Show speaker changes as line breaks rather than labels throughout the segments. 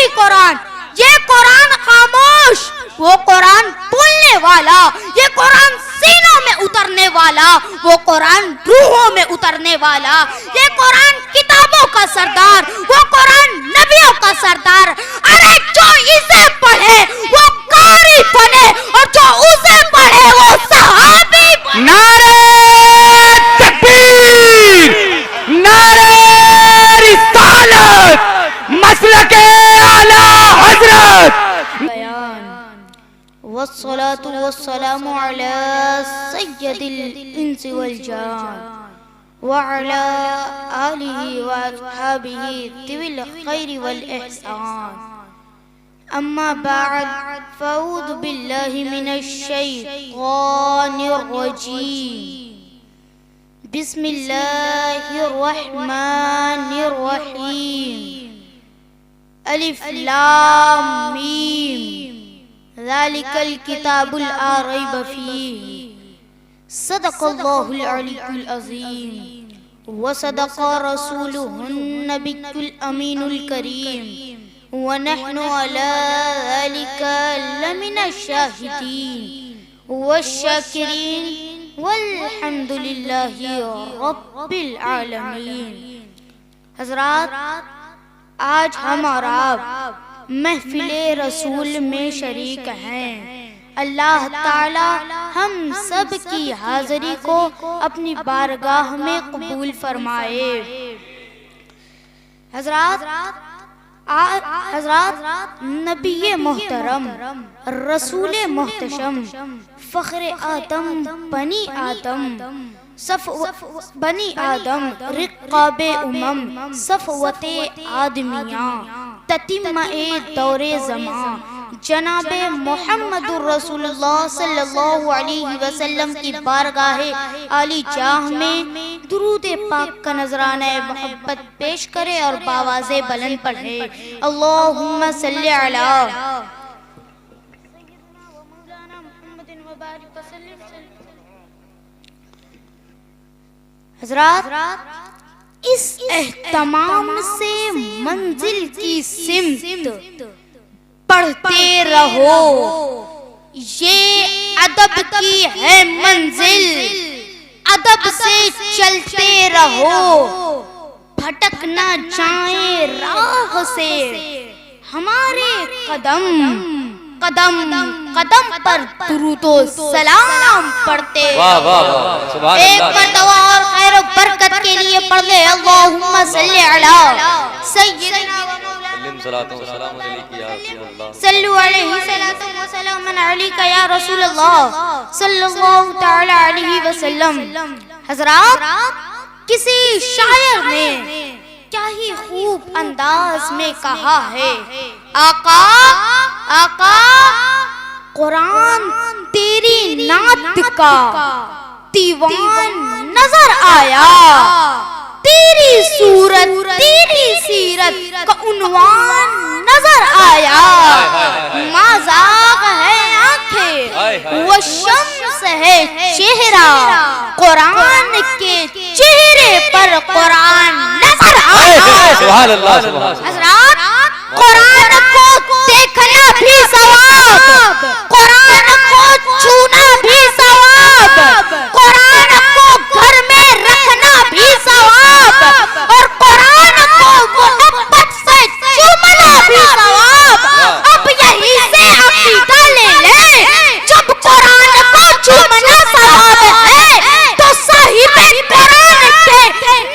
بھی قرآن، یہ قرآن خاموش، وہ قرآن بولنے والا، یہ قرآن سینوں میں اترنے والا، وہ قرآن روحوں میں اترنے والا، یہ قرآن کتابوں کا سردار، وہ قرآن نبیوں کا سردار۔ ارے جو اسے پڑھے وہ قاری بنے، اور جو اسے پڑھے وہ صحابی بنے۔
نعرہ تکبیر، نعرہ رسالت، مسلک اعلی حضرت۔
والصلاة والسلام على سيد الإنس والجان وعلى آله وأصحابه ذوي الخير والإحسان، أما بعد فأعوذ بالله من الشيطان الرجيم، بسم الله الرحمن الرحيم، ألف لام ميم، ذلك الكتاب لا ريب فيه، صدق الله العلي العظيم، وصدق رسوله النبي الأمين الكريم، ونحن على ذلك لمن الشاهدين والشاكرين، والحمد لله رب العالمين۔ حضرات، آج ہم اور آپ محفل رسول میں شریک ہیں۔ اللہ تعالی ہم سب کی حاضری کو اپنی بارگاہ میں قبول فرمائے۔ حضرات، نبی محترم، رسول محتشم، فخر آدم بنی آدم، رقاب صفوت آدمیاں، تتمہ دور زمان، جناب محمد الرسول اللہ صلی اللہ علیہ وسلم کی بارگاہ عالی جاہ میں درود پاک کا نذرانہ محبت پیش کرے اور باواز بلند پڑھے۔ اللہم صلی علی حضرات، اس اہتمام سے منزل کی سمت پڑھتے رہو، یہ ادب کی ہے منزل، ادب سے چلتے رہو، بھٹک نہ جائیں راہ سے ہمارے قدم، قدم قدم پر درود و سلام پڑھتے۔ ایک مرتبہ اور خیر و برکت کے لیے پڑھ لے، اللہم صلی علی سیدنا و صلو علیہ وسلم علیکہ یا رسول اللہ صلی اللہ تعالی علیہ وسلم۔ حضرات، کسی شاعر نے کیا ہی خوب انداز میں کہا ہے، آقا آقا قرآن تیری نعت کا دیوان نظر آیا، تیری صورت تیری سیرت کا عنوان نظر آیا، مازاغ ہے آنکھیں وہ شمس ہے چہرہ، قرآن کے چہرے پر قرآن نظر آیا۔ حضرات، قرآن کو دیکھنا بھی ثواب، قرآن کو چھونا بھی ثواب، قرآن کو گھر میں رکھنا بھی ثواب، اور قرآن کو محبت سے چومنا بھی ثواب۔ اب یہی سے عقیدہ لے لے، جب قرآن کو چومنا ثواب ہے تو صاحب قرآن کے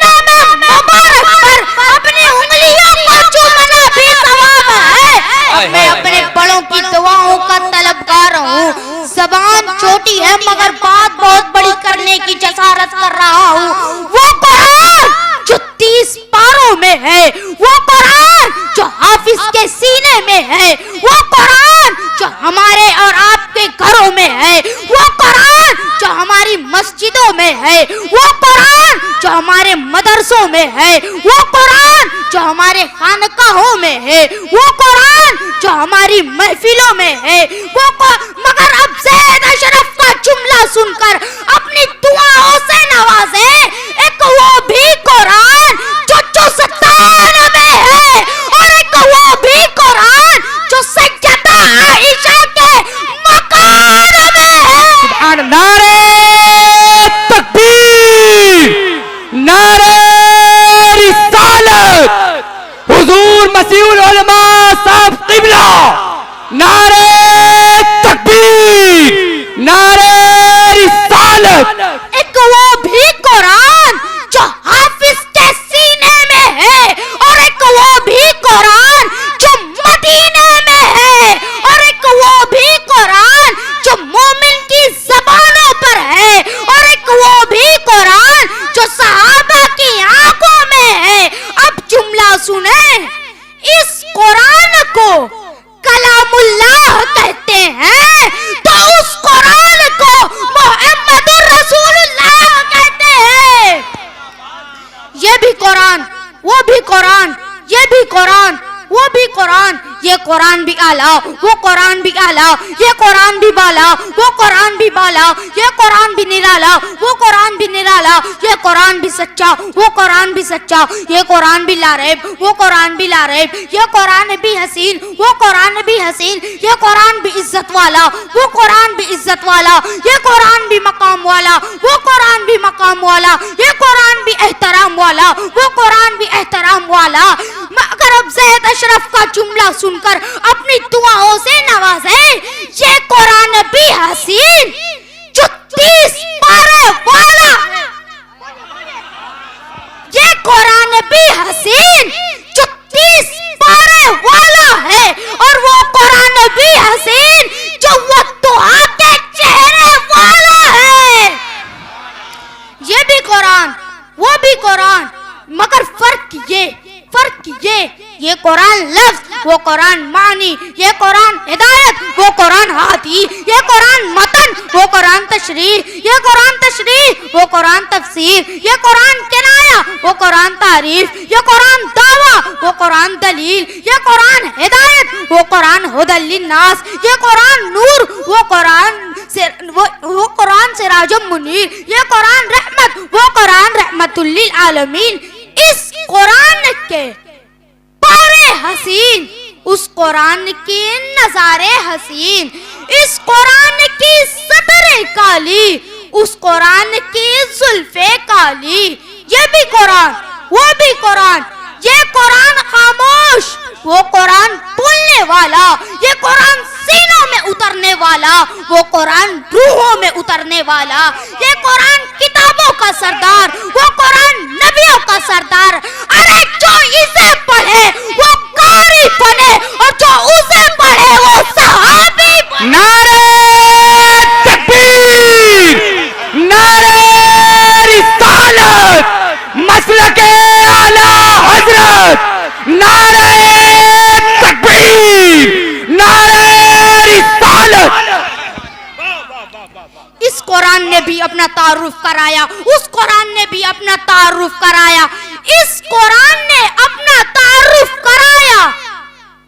نام مبارک پر اپنی انگلیوں کو چومنا بھی ثواب ہے۔ میں اپنے بڑوں کی دعاؤں کا طلبگار ہوں، زبان چھوٹی ہے مگر بات بہت بڑی کرنے کی جسارت کر رہا ہوں۔ وہ قرآن جو 30 پاروں میں ہے، وہ قرآن جو حافظ کے سینے میں ہے، وہ قرآن جو ہمارے اور آپ کے گھروں میں ہے، وہ قرآن جو ہماری مسجدوں میں ہے، وہ قرآن جو ہمارے مدرسوں میں ہے، وہ قرآن جو ہمارے خانقاہوں میں ہے، وہ قرآن جو ہماری محفلوں میں ہے، مگر اب زید اشرف کا جملہ سن کر اپنی دعاؤں سے نوازے، ایک وہ بھی قرآن جو 74 میں ہے، اور ایک وہ بھی قرآن وہ بھی قرآن، یہ قرآن بھی اعلیٰ، وہ قرآن بھی اعلیٰ، یہ قرآن بھی بالا، وہ قرآن بھی بالا، یہ قرآن بھی نرالا، وہ قرآن بھی نرالا، یہ قرآن بھی سچا، وہ قرآن بھی سچا، یہ قرآن بھی لاریب، وہ قرآن بھی لاریب، یہ قرآن بھی حسین، وہ قرآن بھی حسین، یہ قرآن بھی عزت والا، وہ قرآن بھی عزت والا، یہ قرآن بھی مقام والا، وہ قرآن بھی مقام والا، یہ قرآن بھی احترام والا، وہ قرآن بھی احترام والا۔ اگر اب زید اشرف کا جملہ سن کر اپنی دعاؤں سے نوازے، یہ قرآن بھی حسین جو 30 پارے والا، یہ قرآن بھی حسین جو 30 پارے والا ہے، اور وہ قرآن بھی حسین جو وہ دعا کے چہرے والا ہے۔ یہ بھی قرآن، وہ بھی قرآن، مگر فرق یہ قرآن لفظ، وہ قرآن معنی، یہ قرآن ہدایت، وہ قرآن ہادی، یہ قرآن متن، وہ قرآن تشریح، یہ قرآن تشریح، وہ قرآن تفسیر، یہ قرآن کنایا، وہ قرآن تعریف، یہ قرآن دعویٰ، وہ قرآن دلیل، یہ قرآن ہدایت، وہ قرآن ہدی للناس، یہ قرآن نور، وہ قرآن سراج منیر، یہ قرآن رحمت، وہ قرآن رحمت للعالمین۔ اس قرآن کے پارے حسین، اس قرآن کے نظارے حسین، اس قرآن کی سطر کالی، اس قرآن کی زلفیں کالی۔ یہ بھی قرآن، وہ بھی قرآن، یہ قرآن خاموش، وہ قرآن بولنے والا، یہ قرآن سینوں میں اترنے والا، وہ قرآن روحوں میں اترنے والا، یہ قرآن کتابوں کا سردار، وہ قرآن نبیوں کا سردار۔ ارے جو اسے پڑھے وہ قاری بنے، اور جو اسے پڑھے وہ صحابی بنے۔
نعرہ تکبیر، نعرہ رسالت، مسلک اعلیٰ حضرت، نعرہ تکبیر، نعرہ رسالت۔
اس قرآن نے بھی اپنا تعارف کرایا، اس قرآن نے بھی اپنا تعارف کرایا، اس قرآن نے اپنا تعارف کرایا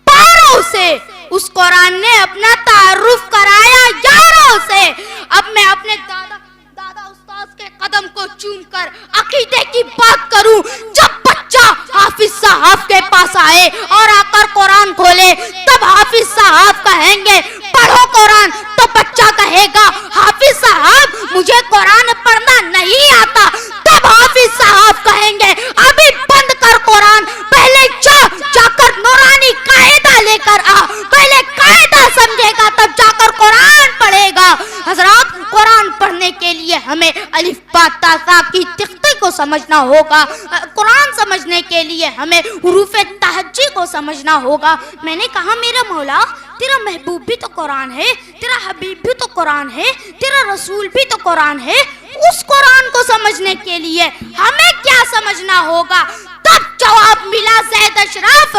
پاروں سے، اس قرآن نے اپنا تعارف کرایا یاروں سے۔ اب میں اپنے دادا استاد کے قدم کو چوم کر عقیدے کی بات کروں۔ جب بچہ حافظ صاحب کے پاس آئے اور آ کر قرآن کھولے، تب حافظ صاحب کہیں گے پڑھو قرآن، تو بچہ کہے گا حافظ صاحب مجھے قرآن پڑھنا نہیں آتا، تب حافظ صاحب کہیں گے ابھی بند کر قرآن، پہلے جا کر نورانی قاعدہ لے کر آ، پہلے قاعدہ سمجھے گا تب جا کر قرآن پڑھے گا۔ حضرات، قرآن پڑھنے کے لیے ہمیں الف با تا ثا کی تختی کو سمجھنا ہوگا، قرآن سمجھنے کے لیے ہمیں حروف تہجی کو سمجھنا ہوگا۔ میں نے کہا میرا مولا، تیرا محبوب بھی تو قرآن ہے، تیرا حبیب بھی تو قرآن ہے، تیرا رسول بھی تو قرآن ہے، اس قرآن کو سمجھنے کے لیے ہمیں کیا سمجھنا ہوگا؟ تب جواب ملا زید اشرف،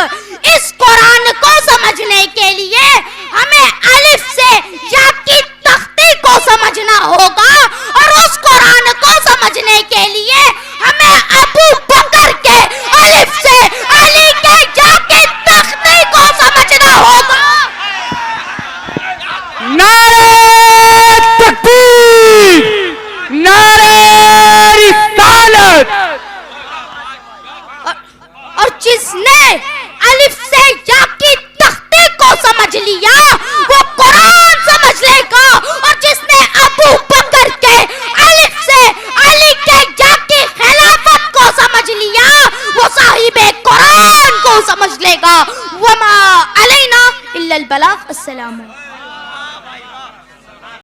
اس قرآن کو سمجھنے کے لیے ہمیں الف سے یا کی تختی کو سمجھنا ہوگا، اور اس قرآن کو سمجھنے کے لیے ہمیں ابو بکر کے الف سے علی کے یا کی تختی کو سمجھنا ہوگا۔
نعرہ تکبیر، نعرہ رسالت۔
اور جس نے الف سے یا کی تختی کو سمجھ لیا وہ قرآن سمجھ لے گا، اور جس نے ابو بکر کے الف سے علی کے یا کی خلافت کو سمجھ لیا وہ صاحب قرآن کو سمجھ لے گا۔ وما علینا الا البلاغ۔ السلام علیکم۔